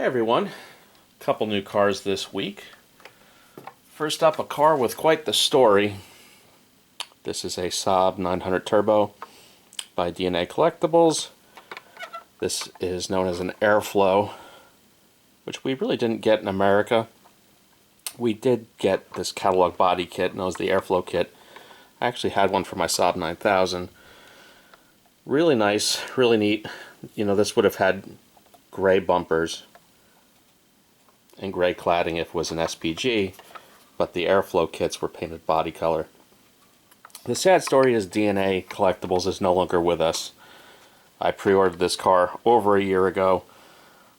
Hey everyone, couple new cars this week. First up, a car with quite the story. This is a Saab 900 Turbo by DNA Collectibles. This is known as an AirFlow, which we really didn't get in America. We did get this catalog body kit, known as the AirFlow kit. I actually had one for my Saab 9000. Really nice, really neat. You know, this would have had gray bumpers and gray cladding if it was an SPG, but the AirFlow kits were painted body color. The sad story is DNA Collectibles is no longer with us. I pre-ordered this car over a year ago.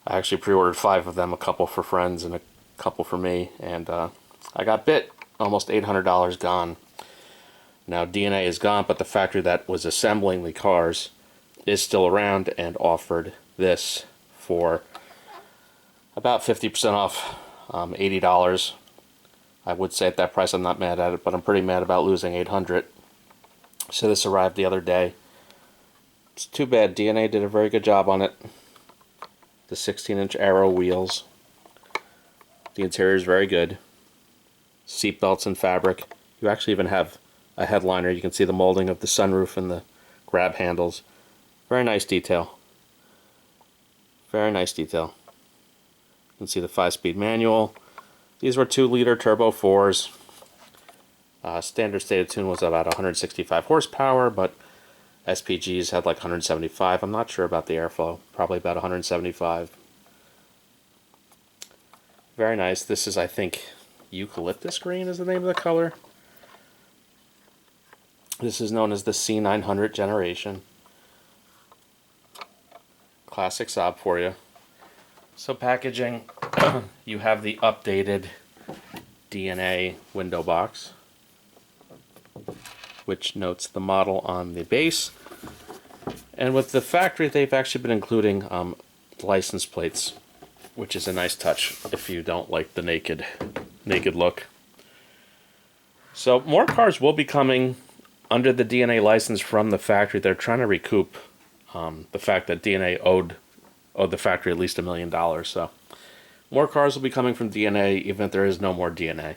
I actually pre-ordered 5 of them, a couple for friends and a couple for me, and I got bit. Almost $800 gone. Now DNA is gone, but the factory that was assembling the cars is still around and offered this for about 50% off, $80. I would say at that price I'm not mad at it, but I'm pretty mad about losing $800. So this arrived the other day. It's too bad. DNA did a very good job on it. The 16-inch Aero wheels. The interior is very good. Seat belts and fabric. You actually even have a headliner. You can see the molding of the sunroof and the grab handles. Very nice detail. Very nice detail. You can see the 5-speed manual. These were 2-liter turbo 4s. Standard state of tune was about 165 horsepower, but SPGs had like 175. I'm not sure about the airflow. Probably about 175. Very nice. This is, I think, eucalyptus green is the name of the color. This is known as the C900 generation. Classic Saab for you. So packaging, you have the updated DNA window box, which notes the model on the base. And with the factory, they've actually been including license plates, which is a nice touch if you don't like the naked look. So more cars will be coming under the DNA license from the factory. They're trying to recoup the fact that DNA owed the factory at least $1 million. So more cars will be coming from DNA, even if there is no more DNA.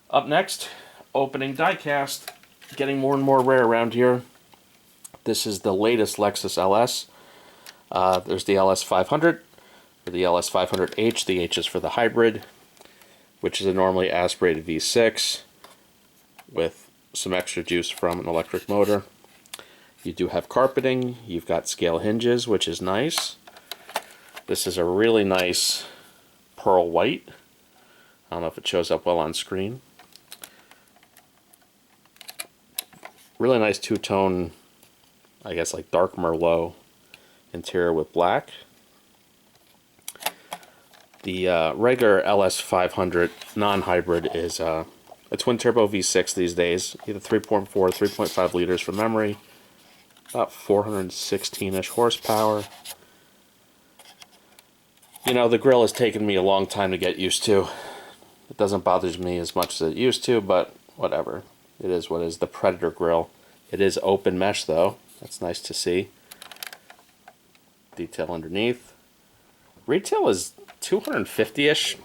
Up next, opening diecast, getting more and more rare around here. This is the latest Lexus LS. There's the LS500, or the LS500H. The H is for the hybrid, which is a normally aspirated V6 with some extra juice from an electric motor. You do have carpeting. You've got scale hinges, which is nice. This is a really nice pearl white. I don't know if it shows up well on screen. Really nice two-tone, I guess like dark Merlot interior with black. The regular LS500 non-hybrid is a twin-turbo V6 these days, either 3.4 or 3.5 liters from memory, about 416-ish horsepower. You know, the grill has taken me a long time to get used to. It doesn't bother me as much as it used to, but whatever. It is what is the Predator grill. It is open mesh though. That's nice to see. Detail underneath. Retail is $250-ish.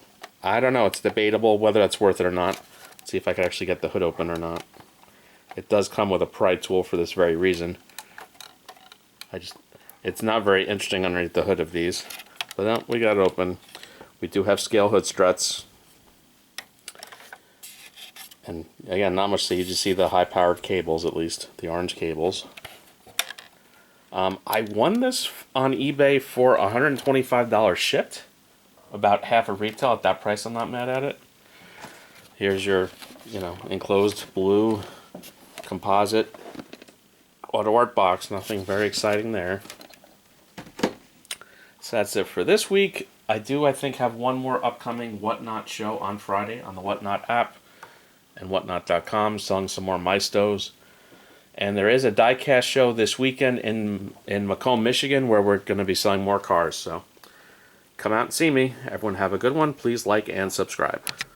I don't know. It's debatable whether that's worth it or not. Let's see if I can actually get the hood open or not. It does come with a pry tool for this very reason. It's not very interesting underneath the hood of these. But no, we got it open. We do have scale hood struts. And again, not much to see. You just see the high-powered cables, at least. The orange cables. I won this on eBay for $125 shipped. About half of retail. At that price, I'm not mad at it. Here's your, enclosed blue composite Autoart box. Nothing very exciting there. So that's it for this week. I think, have one more upcoming Whatnot show on Friday on the Whatnot app and whatnot.com, selling some more Maistos. And there is a diecast show this weekend in Macomb, Michigan, where we're going to be selling more cars. So come out and see me. Everyone have a good one. Please like and subscribe.